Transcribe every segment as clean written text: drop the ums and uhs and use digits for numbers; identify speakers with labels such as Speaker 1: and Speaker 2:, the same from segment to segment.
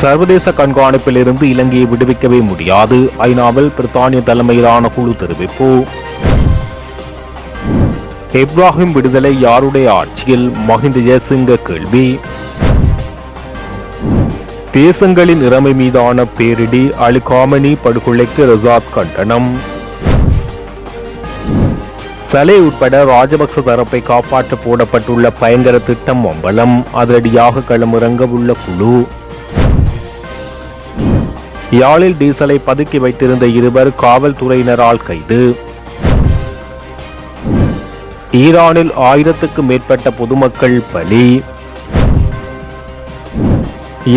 Speaker 1: சர்வதேச கண்காணிப்பில் இருந்து இலங்கையை விடுவிக்கவே முடியாது, ஐநாவில் பிரித்தானிய தலைமையிலான குழு தெரிவிப்பு. இப்ராஹிம் விடுதலை யாருடைய ஆட்சியில்? மஹிந்த ஜெயசிங்க கேள்வி. தேசங்களின் இறமை மீதான பேரிடி, அலி காமனி படுகொலைக்கு ரிசாத் கண்டனம். சலே உட்பட ராஜபக்ச தரப்பை காப்பாற்ற போடப்பட்டுள்ள பயங்கர திட்டம் அம்பலம், அதிரடியாக களமிறங்க உள்ள குழு. யாழில் டீசலை பதுக்கி வைத்திருந்த 2 காவல்துறையினரால் கைது. ஈரானில் 1000க்கும் மேற்பட்ட பொதுமக்கள் பலி.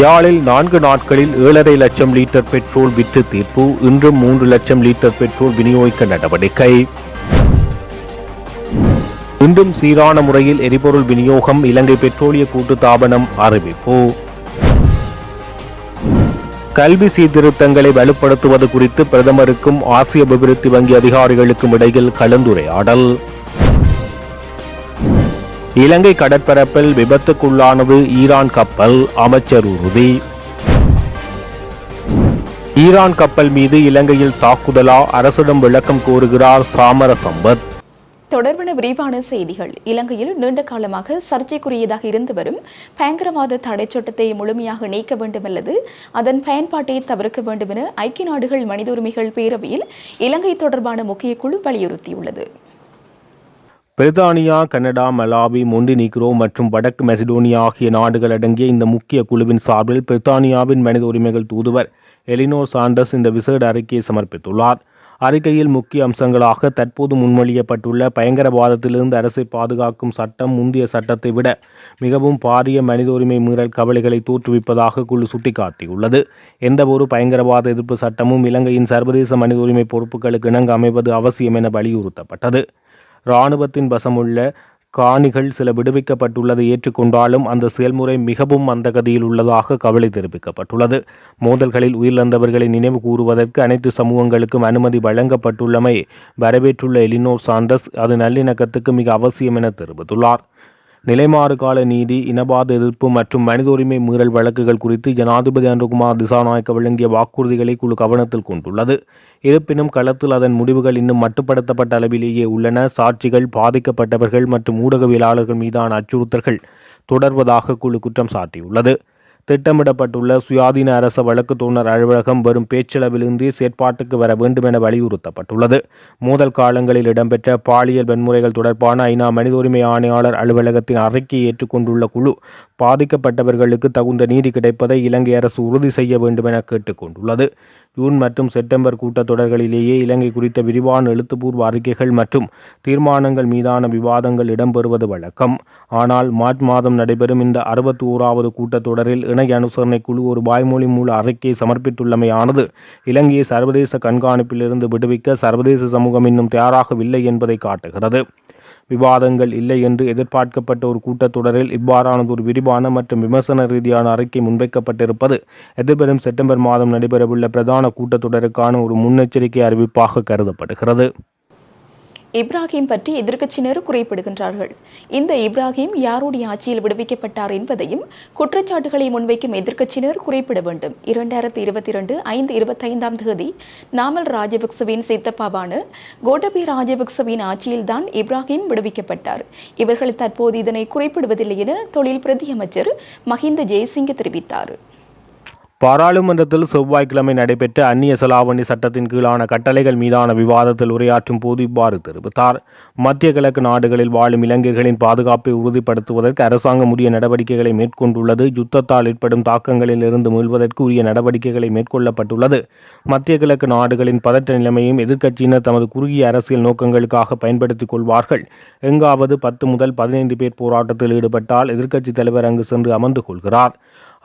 Speaker 1: யாழில் 4 நாட்களில் 7.5 லட்சம் லிட்டர் பெட்ரோல் விற்று தீர்ப்பு, இன்றும் 3 லட்சம் லிட்டர் பெட்ரோல் விநியோகிக்க நடவடிக்கை. இன்றும் சீரான முறையில் எரிபொருள் விநியோகம், இலங்கை பெட்ரோலிய கூட்டுத்தாபனம் அறிவிப்பு. கல்வி சீர்திருத்தங்களை வலுப்படுத்துவது குறித்து பிரதமருக்கும் ஆசிய அபிவிருத்தி வங்கி அதிகாரிகளுக்கும் இடையில் கலந்துரையாடல். இலங்கை கடற்பரப்பில் விபத்துக்குள்ளானது ஈரான் கப்பல், அமைச்சர் உறுதி. ஈரான் கப்பல் மீது இலங்கையில் தாக்குதலா? அரசிடம் விளக்கம் கோருகிறார் சாமர சம்பத்.
Speaker 2: தொடர்பான விரிவான செய்திகள். இலங்கையில் நீண்ட காலமாக சர்ச்சைக்குரியதாக இருந்து வரும் பயங்கரவாத தடை சட்டத்தை முழுமையாக நீக்க வேண்டும் அல்லது அதன் பயன்பாட்டை தவிர்க்க வேண்டும் என ஐக்கிய நாடுகள் மனித உரிமைகள் பேரவையில் இலங்கை தொடர்பான முக்கிய குழு வலியுறுத்தியுள்ளது.
Speaker 1: பிரித்தானியா, கனடா, மலாவி, மொண்டினீக்ரோ மற்றும் வடக்கு மெசிடோனியா ஆகிய நாடுகள் அடங்கிய இந்த முக்கிய குழுவின் சார்பில் பிரித்தானியாவின் மனித உரிமைகள் தூதுவர் எலினோர் சாண்டர்ஸ் இந்த விசேட அறிக்கையை சமர்ப்பித்துள்ளார். அறிக்கையில் முக்கிய அம்சங்களாக தற்போது முன்மொழியப்பட்டுள்ள பயங்கரவாதத்திலிருந்து அரசை பாதுகாக்கும் சட்டம் முந்தைய சட்டத்தை விட மிகவும் பாரிய மனித உரிமை மீறல் கவலைகளை தோற்றுவிப்பதாக குழு சுட்டிக்காட்டியுள்ளது. எந்தவொரு பயங்கரவாத எதிர்ப்பு சட்டமும் இலங்கையின் சர்வதேச மனித உரிமை பொறுப்புகளுக்கு இணங்க அமைவது அவசியம் என வலியுறுத்தப்பட்டது. இராணுவத்தின் வசமுள்ள காணிகள் சில விடுவிக்கப்பட்டுள்ளதை ஏற்றுக்கொண்டாலும் அந்த செயல்முறை மிகவும் மந்தகதியில் உள்ளதாக கவலை தெரிவிக்கப்பட்டுள்ளது. மோதல்களில் உயிரிழந்தவர்களை நினைவு கூறுவதற்கு அனைத்து சமூகங்களுக்கும் அனுமதி வழங்கப்பட்டுள்ளமை வரவேற்றுள்ள எலினோர் சாண்டர்ஸ் அது நல்லிணக்கத்துக்கு மிக அவசியம் என தெரிவித்துள்ளார். நிலைமாறு கால நீதி, இனவாத எதிர்ப்பு மற்றும் மனித உரிமை மீறல் வழக்குகள் குறித்து ஜனாதிபதி அனுகுமார் திசாநாயக்க வழங்கிய வாக்குறுதிகளை குழு கவனத்தில் கொண்டுள்ளது. இருப்பினும் களத்தில் அதன் முடிவுகள் இன்னும் மட்டுப்படுத்தப்பட்ட அளவிலேயே உள்ளன. சாட்சிகள், பாதிக்கப்பட்டவர்கள் மற்றும் ஊடகவியலாளர்கள் மீதான அச்சுறுத்தல்கள் தொடர்வதாக குழு குற்றம் சாட்டியுள்ளது. திட்டமிடப்பட்டுள்ள சுயாதீன அரச வழக்கு தோழர் அலுவலகம் வரும் பேச்சளவிலிருந்து செயற்பாட்டுக்கு வர வேண்டும் என வலியுறுத்தப்பட்டுள்ளது. மோதல் காலங்களில் இடம்பெற்ற பாலியல் வன்முறைகள் தொடர்பான ஐநா மனித உரிமை ஆணையாளர் அலுவலகத்தின் அறிக்கையை ஏற்றுக்கொண்டுள்ள குழு பாதிக்கப்பட்டவர்களுக்கு தகுந்த நீதி கிடைப்பதை இலங்கை அரசு உறுதி செய்ய வேண்டும் என கேட்டுக்கொண்டுள்ளது. ஜூன் மற்றும் செப்டம்பர் கூட்டத்தொடர்களிலேயே இலங்கை குறித்த விரிவான எழுத்துப்பூர்வ அறிக்கைகள் மற்றும் தீர்மானங்கள் மீதான விவாதங்கள் இடம்பெறுவது வழக்கம். ஆனால் மார்ச் மாதம் நடைபெறும் இந்த 61வது கூட்டத்தொடரில் இணை அனுசரணை குழு ஒரு வாய்மொழி மூல அறிக்கையை சமர்ப்பித்துள்ளமையானது இலங்கையை சர்வதேச கண்காணிப்பிலிருந்து விடுவிக்க சர்வதேச சமூகம் இன்னும் தயாராகவில்லை என்பதை காட்டுகிறது. விவாதங்கள் இல்லை என்று எதிர்பார்க்கப்பட்ட ஒரு கூட்டத்தொடரில் இவ்வாறானது ஒரு விரிவான மற்றும் விமர்சன ரீதியான அறிக்கை முன்வைக்கப்பட்டிருப்பது எதிர்வரும் செப்டம்பர் மாதம் நடைபெறவுள்ள பிரதான கூட்டத்தொடருக்கான ஒரு முன்னெச்சரிக்கை அறிவிப்பாக கருதப்படுகிறது.
Speaker 2: இப்ராஹிம் பற்றி எதிர்க்கட்சியினர் குறிப்பிடுகின்றார்கள். இந்த இப்ராஹிம் யாருடைய ஆட்சியில் விடுவிக்கப்பட்டார் என்பதையும் குற்றச்சாட்டுகளை முன்வைக்கும் எதிர்க்கட்சியினர் குறிப்பிட வேண்டும். 2022 5/25 தேதி நாமல் ராஜபக்சவின் சித்தப்பாவான கோட்டபய ராஜபக்சவின் ஆட்சியில்தான் இப்ராஹிம் விடுவிக்கப்பட்டார். இவர்கள் தற்போது இதனை குறிப்பிடுவதில்லை என தொழில் பிரதி அமைச்சர் மஹிந்த ஜெயசிங்க தெரிவித்தார்.
Speaker 1: பாராளுமன்றத்தில் செவ்வாய்க்கிழமை நடைபெற்ற அந்நிய செலாவணி சட்டத்தின் கீழான கட்டளைகள் மீதான விவாதத்தில் உரையாற்றும் போது இவ்வாறு தெரிவித்தார். மத்திய கிழக்கு நாடுகளில் வாழும் இளைஞர்களின் பாதுகாப்பை உறுதிப்படுத்துவதற்கு அரசாங்கம் உரிய நடவடிக்கைகளை மேற்கொண்டுள்ளது. யுத்தத்தால் ஏற்படும் தாக்கங்களில் இருந்து மீள்வதற்கு உரிய நடவடிக்கைகளை மேற்கொள்ளப்பட்டுள்ளது. மத்திய கிழக்கு நாடுகளின் பதற்ற நிலைமையும் எதிர்க்கட்சியினர் தமது குறுகிய அரசியல் நோக்கங்களுக்காக பயன்படுத்திக் கொள்வார்கள். எங்காவது 10 முதல் 15 பேர் போராட்டத்தில் ஈடுபட்டால் எதிர்க்கட்சித் தலைவர் அங்கு சென்று அமர்ந்து கொள்கிறார்.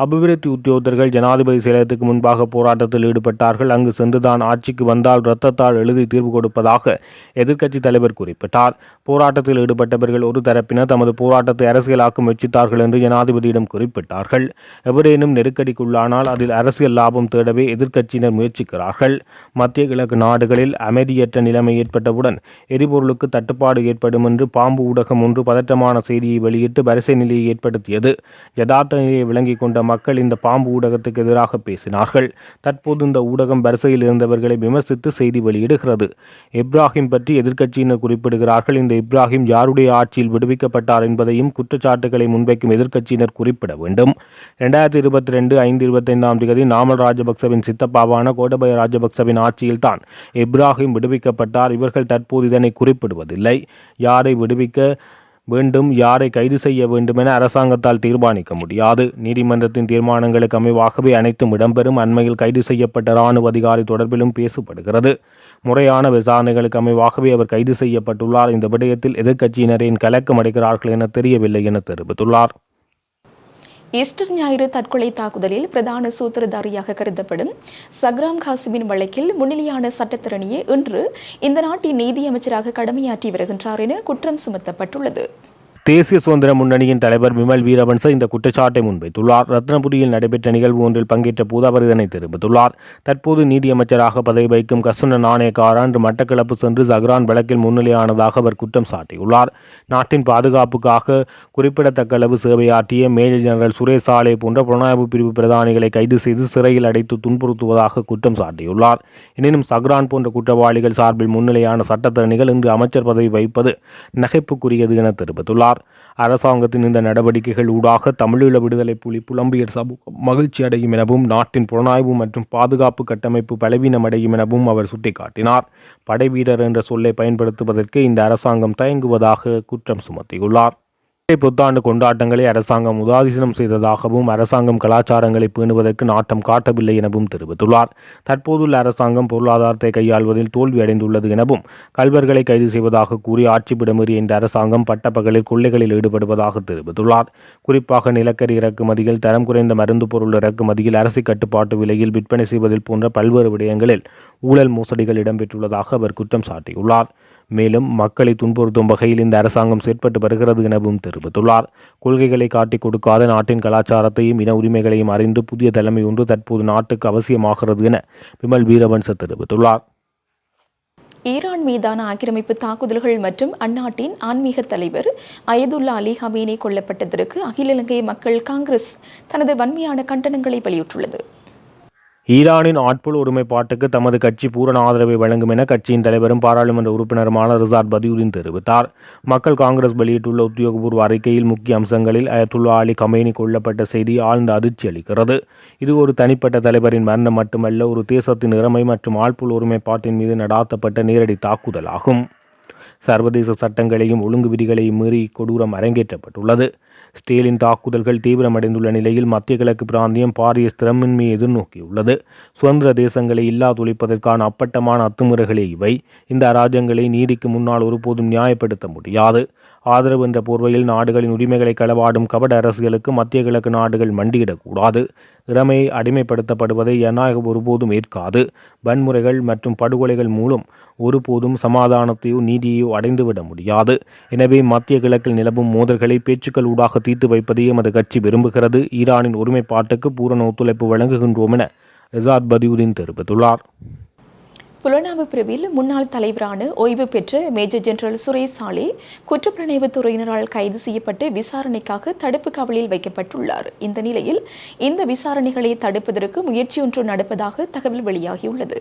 Speaker 1: அபிவிருத்தி உத்தியோகத்தர்கள் ஜனாதிபதி செயலகத்துக்கு முன்பாக போராட்டத்தில் ஈடுபட்டார்கள். அங்கு சென்றுதான் ஆட்சிக்கு வந்தால் இரத்தத்தால் எழுதி தீர்வு கொடுப்பதாக எதிர்க்கட்சித் தலைவர் குறிப்பிட்டார். போராட்டத்தில் ஈடுபட்டவர்கள் ஒரு தரப்பினர் தமது போராட்டத்தை அரசியலாக்க முயற்சித்தார்கள் என்று ஜனாதிபதியிடம் குறிப்பிட்டார்கள். எவரேனும் நெருக்கடிக்குள்ளானால் அதில் அரசியல் லாபம் தேடவே எதிர்க்கட்சியினர் முயற்சிக்கிறார்கள். மத்திய கிழக்கு நாடுகளில் அமைதியற்ற நிலைமை ஏற்பட்டவுடன் எரிபொருளுக்கு தட்டுப்பாடு ஏற்படும் என்று பாம்பு ஊடகம் ஒன்று பதற்றமான செய்தியை வெளியிட்டு வரிசை நிலையை ஏற்படுத்தியது. யதார்த்த நிலையை விளங்கிக் கொண்ட மக்கள் இந்த பாம்பு ஊடகத்துக்கு எதிராக பேசினார்கள். தற்போது இந்த ஊடகம் வரிசையில் இருந்தவர்களை விமர்சித்து செய்தி வெளியிடுகிறது. இப்ராஹிம் பற்றி எதிர்க்கட்சியினர் குறிப்பிடுகிறார்கள். இந்த இப்ராஹிம் யாருடைய ஆட்சியில் விடுவிக்கப்பட்டார் என்பதையும் குற்றச்சாட்டுகளை முன்வைக்கும் எதிர்க்கட்சியினர் குறிப்பிட வேண்டும். 2022 5/25 நாமல் ராஜபக்சவின் சித்தப்பாவான கோடபய ராஜபக்சவின் ஆட்சியில்தான் இப்ராஹிம் விடுவிக்கப்பட்டார். இவர்கள் தற்போது இதனை குறிப்பிடுவதில்லை. யாரை விடுவிக்க வேண்டும், யாரை கைது செய்ய வேண்டும் என அரசாங்கத்தால் தீர்மானிக்க முடியாது. நீதிமன்றத்தின் தீர்மானங்களுக்கு அமைவாகவே அனைத்தும் இடம்பெறும். அண்மையில் கைது செய்யப்பட்ட இராணுவ அதிகாரி தொடர்பிலும் பேசப்படுகிறது. முறையான விசாரணைகளுக்கு அமைவாகவே அவர் கைது செய்யப்பட்டுள்ளார். இந்த விடயத்தில் எதிர்க்கட்சியினரின் கலக்கம் அடைகிறார்கள் என தெரியவில்லை என தெரிவித்துள்ளார்.
Speaker 2: ஈஸ்டர் ஞாயிறு தற்கொலை தாக்குதலில் பிரதான சூத்திரதாரியாக கருதப்படும் சக்ராம் காசிமின் வழக்கில் முன்னிலையான சட்டத்தரணியே இன்று இந்த நாட்டின் நீதியமைச்சராக கடமையாற்றி வருகின்றார் என குற்றம் சுமத்தப்பட்டுள்ளது.
Speaker 1: தேசிய சுதந்திர முன்னணியின் தலைவர் விமல் வீரவன்ச இந்த குற்றச்சாட்டை முன்வைத்துள்ளார். ரத்னபுரியில் நடைபெற்ற நிகழ்வு ஒன்றில் பங்கேற்ற போது அவர் இதனை தெரிவித்துள்ளார். தற்போது நீதியமைச்சராக பதவி வகிக்கும் கசுன நாணயக்கார இன்று மட்டக்களப்பு சென்று சஹ்ரான் வழக்கில் முன்னிலையானதாக அவர் குற்றம் சாட்டியுள்ளார். நாட்டின் பாதுகாப்புக்காக குறிப்பிடத்தக்க அளவு சேவையாற்றிய மேஜர் ஜெனரல் சுரேஷ் சாலே போன்ற புலனாய்வு பிரிவு பிரதானிகளை கைது செய்து சிறையில் அடைத்து துன்புறுத்துவதாக குற்றம் சாட்டியுள்ளார். எனினும் சஹ்ரான் போன்ற குற்றவாளிகள் சார்பில் முன்னிலையான சட்டத்தரணிகள் இன்று அமைச்சர் பதவி வகிப்பது நகைப்புக்குரியது என தெரிவித்துள்ளார். அரசாங்கத்தின் இந்த நடவடிக்கைகள் ஊடாக தமிழீழ விடுதலை புலி புலம்பியர் சமூகம் மகிழ்ச்சி அடையும் எனவும் நாட்டின் புலனாய்வு மற்றும் பாதுகாப்பு கட்டமைப்பு பலவீனமடையும் எனவும் அவர் சுட்டிக்காட்டினார். படைவீரர் என்ற சொல்லை பயன்படுத்துவதற்கு இந்த அரசாங்கம் தயங்குவதாக குற்றம் சுமத்தியுள்ளார். புத்தாண்டு கொண்டாட்டங்களை அரசாங்கம் உதாசீனம் செய்ததாகவும் அரசாங்கம் கலாச்சாரங்களை பேணுவதற்கு நாட்டம் காட்டவில்லை எனவும் தெரிவித்துள்ளார். தற்போதுள்ள அரசாங்கம் பொருளாதாரத்தை கையாள்வதில் தோல்வியடைந்துள்ளது எனவும் கள்வர்களை கைது செய்வதாக கூறி ஆட்சிப்பிடமேறிய இந்த அரசாங்கம் பட்டப்பகலில் கொள்ளைகளில் ஈடுபடுவதாக தெரிவித்துள்ளார். குறிப்பாக நிலக்கரி இறக்குமதியில், தரம் குறைந்த மருந்து பொருள் இறக்குமதியில், அரிசி கட்டுப்பாட்டு விலையில் விற்பனை செய்வதில் போன்ற பல்வேறு விடயங்களில் ஊழல் மோசடிகள் இடம்பெற்றுள்ளதாக அவர் குற்றம் சாட்டியுள்ளார். மேலும் மக்களை துன்புறுத்தும் வகையில் இந்த அரசாங்கம் செயற்பட்டு வருகிறது எனவும் தெரிவித்துள்ளார். கொள்கைகளை காட்டிக் கொடுக்காத நாட்டின் கலாச்சாரத்தையும் இன உரிமைகளையும் அறிந்து புதிய தலைமை ஒன்று தற்போது நாட்டுக்கு அவசியமாகிறது என விமல் வீரவன்ச தெரிவித்துள்ளார்.
Speaker 2: ஈரான் மீதான ஆக்கிரமிப்பு தாக்குதல்கள் மற்றும் அந்நாட்டின் ஆன்மீக தலைவர் அயதுல்லா அலி ஹமீனி கொல்லப்பட்டதற்கு அகில இலங்கை மக்கள் காங்கிரஸ் தனது வன்மையான கண்டனங்களை வெளியிட்டுள்ளது.
Speaker 1: ஈரானின் ஆட்புல் ஒருமைப்பாட்டுக்கு தமது கட்சி பூரண ஆதரவை வழங்கும் என கட்சியின் தலைவரும் பாராளுமன்ற உறுப்பினருமான ரிசாட் பதியுதீன் தெரிவித்தார். மக்கள் காங்கிரஸ் வெளியிட்டுள்ள உத்தியோகபூர்வ அறிக்கையில் முக்கிய அம்சங்களில் அயதுல்லா அலி கமேனி கொல்லப்பட்ட செய்தி ஆழ்ந்த அதிர்ச்சி அளிக்கிறது. இது ஒரு தனிப்பட்ட தலைவரின் மரணம் மட்டுமல்ல, ஒரு தேசத்தின் இறமை மற்றும் ஆட்புல் ஒருமைப்பாட்டின் மீது நடாத்தப்பட்ட நேரடி தாக்குதலாகும். சர்வதேச சட்டங்களையும் ஒழுங்கு விதிகளையும் மீறி கொடூரம் அரங்கேற்றப்பட்டுள்ளது. ஸ்டேலின் தாக்குதல்கள் தீவிரமடைந்துள்ள நிலையில் மத்திய கிழக்கு பிராந்தியம் பாரிய ஸ்திரமின்மையை எதிர்நோக்கியுள்ளது. சுதந்திர தேசங்களை இல்லாதொழிப்பதற்கான அப்பட்டமான அத்துமுறைகளே இவை. இந்த அராஜகங்களை நீதிக்கு முன்னால் ஒருபோதும் நியாயப்படுத்த முடியாது. ஆதரவு என்ற போர்வையில் நாடுகளின் உரிமைகளை களவாடும் கபட அரசியலுக்கு மத்திய கிழக்கு நாடுகள் மண்டியிடக்கூடாது. இறமை அடிமைப்படுத்தப்படுவதை ஜனநாயகம் ஒருபோதும் ஏற்காது. வன்முறைகள் மற்றும் படுகொலைகள் மூலம் ஒருபோதும் சமாதானத்தையோ நீதியையோ அடைந்துவிட முடியாது. எனவே மத்திய கிழக்கில் நிலவும் மோதல்களை பேச்சுக்கள் ஊடாக தீர்த்து வைப்பதை எமது கட்சி விரும்புகிறது. ஈரானின் ஒருமைப்பாட்டுக்கு பூரண ஒத்துழைப்பு வழங்குகின்றோம் என ரிசாட் பதியுதீன் தெரிவித்துள்ளார்.
Speaker 2: புலனாய்வு பிரிவில் முன்னாள் தலைவரான ஓய்வு பெற்ற மேஜர் ஜெனரல் சுரேஷ் சாலே குற்றப்புலனாய்வுத் துறையினரால் கைது செய்யப்பட்டு விசாரணைக்காக தடுப்பு காவலில் வைக்கப்பட்டுள்ளார். இந்த நிலையில் இந்த விசாரணைகளை தடுப்பதற்கு முயற்சியொன்று நடப்பதாக தகவல் வெளியாகியுள்ளது.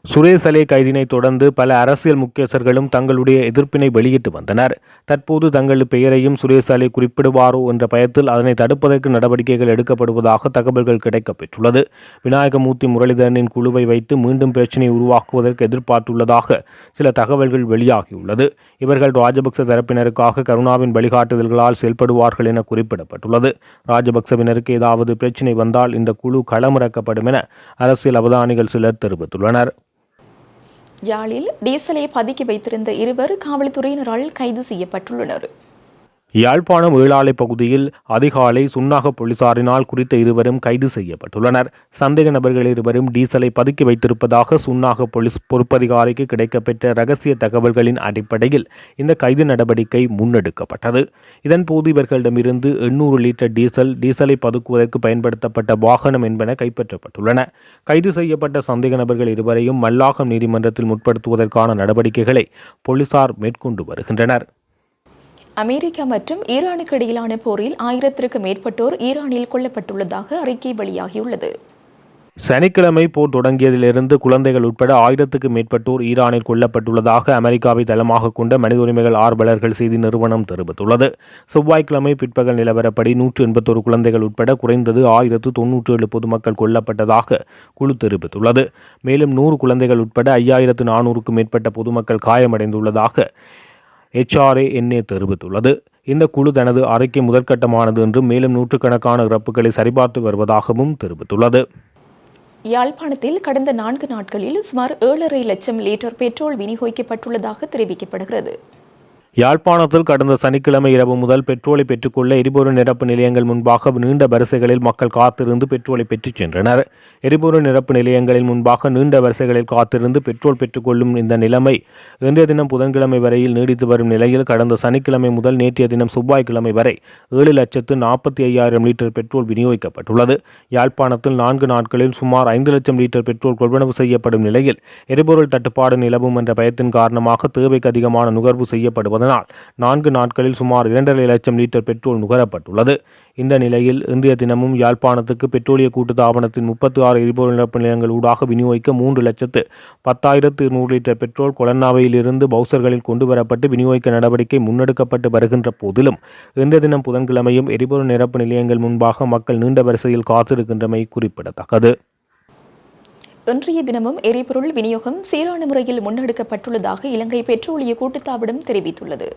Speaker 1: சுரேஷ் அலே கைதினை தொடர்ந்து பல அரசியல் முக்கியஸ்தர்களும் தங்களுடைய எதிர்ப்பினை வெளியிட்டு வந்தனர். தற்போது தங்கள் பெயரையும் சுரேஷ் அலே குறிப்பிடுவாரோ என்ற பயத்தில் அதனை தடுப்பதற்கு நடவடிக்கைகள் எடுக்கப்படுவதாக தகவல்கள் கிடைக்கப்பெற்றுள்ளது. விநாயகமூர்த்தி முரளிதரனின் குழுவை வைத்து மீண்டும் பிரச்சினை உருவாக்குவதற்கு எதிர்பார்த்துள்ளதாக சில தகவல்கள் வெளியாகியுள்ளது. இவர்கள் ராஜபக்ச தரப்பினருக்காக கருணாவின் வழிகாட்டுதல்களால் செயல்படுவார்கள் என குறிப்பிடப்பட்டுள்ளது. ராஜபக்சவினருக்கு ஏதாவது பிரச்சினை வந்தால் இந்த குழு களமிறக்கப்படும் என அரசியல் அவதானிகள் சிலர் தெரிவித்துள்ளனர்.
Speaker 2: யாழில் டீசலை பதுக்கி வைத்திருந்த இருவர் காவல்துறையினரால் கைது செய்யப்பட்டுள்ளனர்.
Speaker 1: யாழ்ப்பாணம் ஏழாலை பகுதியில் அதிகாலை சுன்னாக போலீசாரினால் குறித்த இருவரும் கைது செய்யப்பட்டுள்ளனர். சந்தேக நபர்கள் இருவரும் டீசலை பதுக்கி வைத்திருப்பதாக சுன்னாக போலீஸ் பொறுப்பதிகாரிக்கு கிடைக்கப்பெற்ற இரகசிய தகவல்களின் அடிப்படையில் இந்த கைது நடவடிக்கை முன்னெடுக்கப்பட்டது. இதன்போது இவர்களிடமிருந்து 800 லிட்டர் டீசலை பதுக்குவதற்கு பயன்படுத்தப்பட்ட வாகனம் என்பன கைப்பற்றப்பட்டுள்ளன. கைது செய்யப்பட்ட சந்தேக நபர்கள் இருவரையும் மல்லாகம் நீதிமன்றத்தில் முற்படுத்துவதற்கான நடவடிக்கைகளை போலீசார் மேற்கொண்டு வருகின்றனர்.
Speaker 2: அமெரிக்கா மற்றும் ஈரானுக்கு இடையிலான போரில் 1000க்கும் மேற்பட்டோர் ஈரானில் கொல்லப்பட்டுள்ளதாக அறிக்கை வெளியாகியுள்ளது.
Speaker 1: சனிக்கிழமை போர் தொடங்கியதிலிருந்து குழந்தைகள் உட்பட 1000க்கும் மேற்பட்டோர் ஈரானில் கொல்லப்பட்டுள்ளதாக அமெரிக்காவை தளமாக கொண்ட மனித உரிமைகள் ஆர்வலர்கள் செய்தி நிறுவனம் தெரிவித்துள்ளது. செவ்வாய்க்கிழமை பிற்பகல் நிலவரப்படி 181 குழந்தைகள் உட்பட குறைந்தது 1097 பொதுமக்கள் கொல்லப்பட்டதாக குழு தெரிவித்துள்ளது. மேலும் 100 குழந்தைகள் உட்பட 5400க்கும் மேற்பட்ட பொதுமக்கள் காயமடைந்துள்ளதாக HRANA தெரிவித்துள்ளது. இந்த குழு தனது அறிக்கை முதற்கட்டமானது என்றும் மேலும் நூற்றுக்கணக்கான இறப்புகளை சரிபார்த்து வருவதாகவும் தெரிவித்துள்ளது.
Speaker 2: யாழ்ப்பாணத்தில் கடந்த 4 நாட்களில் சுமார் 7.5 லட்சம் லிட்டர் பெட்ரோல் விநியோகிக்கப்பட்டுள்ளதாக தெரிவிக்கப்படுகிறது.
Speaker 1: யாழ்ப்பாணத்தில் கடந்த சனிக்கிழமை இரவு முதல் பெட்ரோலை பெற்றுக்கொள்ள எரிபொருள் நிரப்பு நிலையங்கள் முன்பாக நீண்ட வரிசைகளில் மக்கள் காத்திருந்து பெட்ரோலை பெற்றுச் சென்றனர். எரிபொருள் நிரப்பு நிலையங்களில் முன்பாக நீண்ட வரிசைகளில் காத்திருந்து பெட்ரோல் பெற்றுக்கொள்ளும் இந்த நிலைமை இன்றைய தினம் புதன்கிழமை வரையில் நீடித்து வரும் நிலையில் கடந்த சனிக்கிழமை முதல் நேற்றைய தினம் செவ்வாய்க்கிழமை வரை 7,45,000 லிட்டர் பெட்ரோல் விநியோகிக்கப்பட்டுள்ளது. யாழ்ப்பாணத்தில் 4 நாட்களில் சுமார் 5 லட்சம் லிட்டர் பெட்ரோல் கொள்வனவு செய்யப்படும் நிலையில் எரிபொருள் தட்டுப்பாடு நிலவும் என்ற பயத்தின் காரணமாக தேவைக்கு அதிகமான நுகர்வு செய்யப்படுவதனால் 4 நாட்களில் சுமார் 2.5 லட்சம் லிட்டர் பெட்ரோல் நுகரப்பட்டுள்ளது. இந்த நிலையில் இன்றைய தினமும் யாழ்ப்பாணத்துக்கு பெட்ரோலிய கூட்டுத்தாபனத்தின் 36 எரிபொருள் நிரப்பு நிலையங்கள் ஊடாக விநியோகிக்க 3,10,200 லிட்டர் பெட்ரோல் கொலன்னாவையிலிருந்து பவுசர்களில் கொண்டுவரப்பட்டு விநியோகிக்க நடவடிக்கை முன்னெடுக்கப்பட்டு வருகின்ற போதிலும் இன்றைய தினம் புதன்கிழமையும் எரிபொருள் நிரப்பு நிலையங்கள் முன்பாக மக்கள் நீண்ட வரிசையில் காத்திருக்கின்றமை குறிப்பிடத்தக்கது.
Speaker 2: இன்றைய தினமும் எரிபொருள் விநியோகம் சீரான முறையில் முன்னெடுக்கப்பட்டுள்ளதாக இலங்கை பெட்ரோலிய கூட்டுத்தாபனம் தெரிவித்துள்ளது.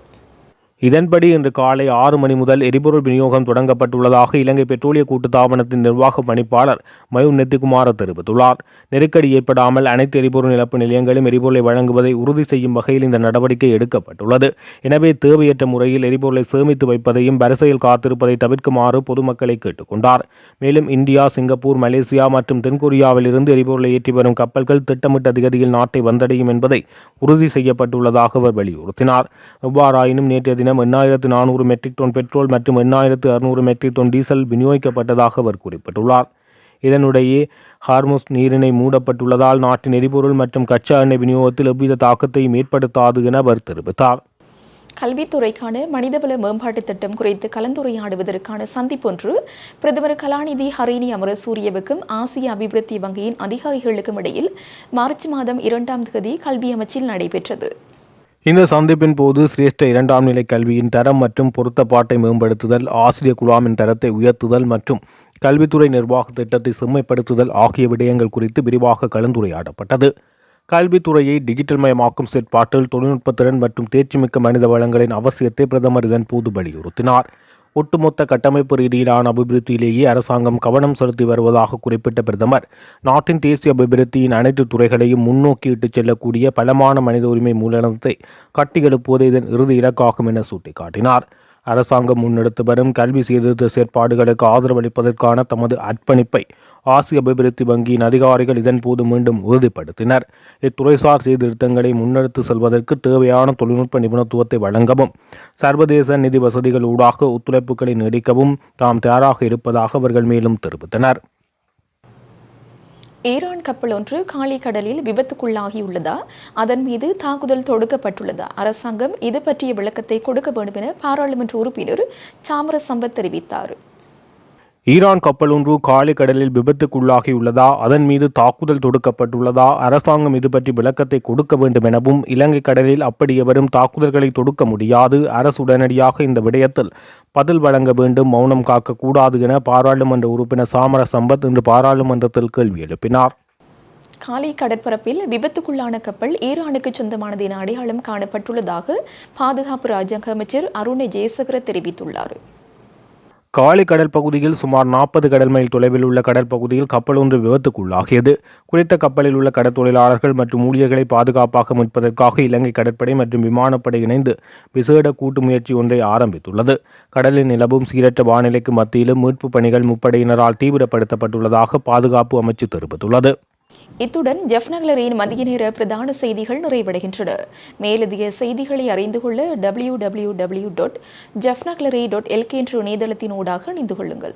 Speaker 1: இதன்படி இன்று காலை 6 மணி முதல் எரிபொருள் விநியோகம் தொடங்கப்பட்டுள்ளதாக இலங்கை பெட்ரோலிய கூட்டுத்தாபனத்தின் நிர்வாக பணிப்பாளர் மயூர் நெத்திகுமார தெரிவித்துள்ளார். நெருக்கடி ஏற்படாமல் அனைத்து எரிபொருள் நிரப்பு நிலையங்களும் எரிபொருளை வழங்குவதை உறுதி செய்யும் வகையில் இந்த நடவடிக்கை எடுக்கப்பட்டுள்ளது. எனவே தேவையற்ற முறையில் எரிபொருளை சேமித்து வைப்பதையும் வரிசையில் காத்திருப்பதை தவிர்க்குமாறு பொதுமக்களை கேட்டுக்கொண்டார். மேலும் இந்தியா, சிங்கப்பூர், மலேசியா மற்றும் தென்கொரியாவில் இருந்து எரிபொருளை ஏற்றி வரும் கப்பல்கள் திட்டமிட்ட திகதியில் நாட்டை வந்தடையும் என்பதை உறுதி செய்யப்பட்டுள்ளதாக அவர் வலியுறுத்தினார். எவ்வாறாயினும் நேற்றைய தினம் 8,400 மெட்ரிக் டன் பெட்ரோல் மற்றும் 8,600 மெட்ரிக் டன் டீசல் விநியோகிக்கப்பட்டதாக அவர் குறிப்பிட்டுள்ளார். இதனுடைய ஹார்முஸ் நீரிணை மூடப்பட்டுள்ளதால் நாட்டின் எரிபொருள் மற்றும் கச்சா எண்ணெய் விநியோகத்தில் எவ்வித தாக்கத்தையும் ஏற்படுத்தாது என அவர் தெரிவித்தார்.
Speaker 2: கல்வித்துறைக்கான மனிதவள மேம்பாட்டு திட்டம் குறித்து கலந்துரையாடுவதற்கான சந்திப்பொன்று பிரதமர் கலாநிதி ஹரிணி அமரசூரியவுக்கும் ஆசிய அபிவிருத்தி வங்கியின் அதிகாரிகளுக்கும் இடையில் மார்ச் மாதம் 2ஆம் தேதி கல்வி அமைச்சில் நடைபெற்றது.
Speaker 1: இந்த சந்திப்பின் போது சிரேஷ்ட 2ஆம் நிலை கல்வியின் தரம் மற்றும் பொருத்தப்பாட்டை மேம்படுத்துதல், ஆசிரியர் குழாமின் தரத்தை உயர்த்துதல் மற்றும் கல்வித்துறை நிர்வாக திட்டத்தை செம்மைப்படுத்துதல் ஆகிய விடயங்கள் குறித்து விரிவாக கலந்துரையாடப்பட்டது. கல்வித்துறையை டிஜிட்டல் மயமாக்கும் செயற்பாட்டில் தொழில்நுட்ப திறன் மற்றும் தேர்ச்சிமிக்க மனித வளங்களின் அவசியத்தை பிரதமர் இதன்போது வலியுறுத்தினார். ஒட்டுமொத்த கட்டமைப்பு ரீதியிலான அபிவிருத்தியிலேயே அரசாங்கம் கவனம் செலுத்தி வருவதாக குறிப்பிட்ட பிரதமர், நாட்டின் தேசிய அபிவிருத்தியின் அனைத்து துறைகளையும் முன்னோக்கி இட்டுச் செல்லக்கூடிய பலமான மனித உரிமை மூலதனத்தை கட்டியெழுப்புவதே இதன் இறுதி இலக்காகும் என சுட்டிக்காட்டினார். அரசாங்கம் முன்னெடுத்து வரும் கல்வி சீர்திருத்த செயற்பாடுகளுக்கு ஆதரவளிப்பதற்கான தமது அர்ப்பணிப்பை ஆசிய அபிவிருத்தி வங்கியின் அதிகாரிகள் இதன்போது மீண்டும் உறுதிப்படுத்தினர். இத்துறைசார் சீர்திருத்தங்களை முன்னெடுத்து செல்வதற்கு தேவையான தொழில்நுட்ப நிபுணத்துவத்தை வழங்கவும் சர்வதேச நிதி வசதிகள் ஊடாக ஒத்துழைப்புகளை நீடிக்கவும் தாம் தயாராக இருப்பதாக அவர்கள் மேலும் தெரிவித்தனர்.
Speaker 2: ஈரான் கப்பல் ஒன்று காலி கடலில் விபத்துக்குள்ளாகியுள்ளதா, அதன் மீது தாக்குதல் தொடுக்கப்பட்டுள்ளதா? அரசாங்கம் இது பற்றிய விளக்கத்தை கொடுக்க வேண்டும் என பாராளுமன்ற உறுப்பினர் சாமர சம்பத் தெரிவித்தார்.
Speaker 1: ஈரான் கப்பல் ஒன்று காலி கடலில் விபத்துக்குள்ளாகியுள்ளதா, அதன் மீது தாக்குதல் தொடுக்கப்பட்டுள்ளதா, அரசாங்கம் இது பற்றி விளக்கத்தை கொடுக்க வேண்டும் எனவும், இலங்கை கடலில் அப்படி எவரும் தாக்குதல்களை தொடுக்க முடியாது, அரசு உடனடியாக இந்த விடயத்தில் பதில் வழங்க வேண்டும், மௌனம் காக்கக்கூடாது என பாராளுமன்ற உறுப்பினர் சாமர சம்பத் இன்று பாராளுமன்றத்தில் கேள்வி எழுப்பினார்.
Speaker 2: காலி கடற்பரப்பில் விபத்துக்குள்ளான கப்பல் ஈரானுக்கு சொந்தமானது என அடையாளம் காணப்பட்டுள்ளதாக பாதுகாப்பு ராஜாங்க அமைச்சர் அருண் ஜெயசேகர தெரிவித்துள்ளார்.
Speaker 1: காலி கடல் பகுதியில் சுமார் 40 கடல் மைல் தொலைவில் உள்ள கடற்பகுதியில் கப்பல் ஒன்று விபத்துக்குள்ளாகியது. குறித்த கப்பலில் உள்ள கடற்தொழிலாளர்கள் மற்றும் ஊழியர்களை பாதுகாப்பாக மீட்பதற்காக இலங்கை கடற்படை மற்றும் விமானப்படை இணைந்து விசேட கூட்டு முயற்சி ஒன்றை ஆரம்பித்துள்ளது. கடலில் நிலவும் சீரற்ற வானிலைக்கு மத்தியிலும் மீட்பு பணிகள் முப்படையினரால் தீவிரப்படுத்தப்பட்டுள்ளதாக பாதுகாப்பு அமைச்சு தெரிவித்துள்ளது.
Speaker 2: இத்துடன் ஜெஃப்னக்லரியின் மதிய நேர பிரதான செய்திகள் நிறைவடைகின்றன. மேலதிக செய்திகளை அறிந்து கொள்ள www.jeffnaglary.lk என்ற இணையதளத்தினூடாக இணைந்து கொள்ளுங்கள்.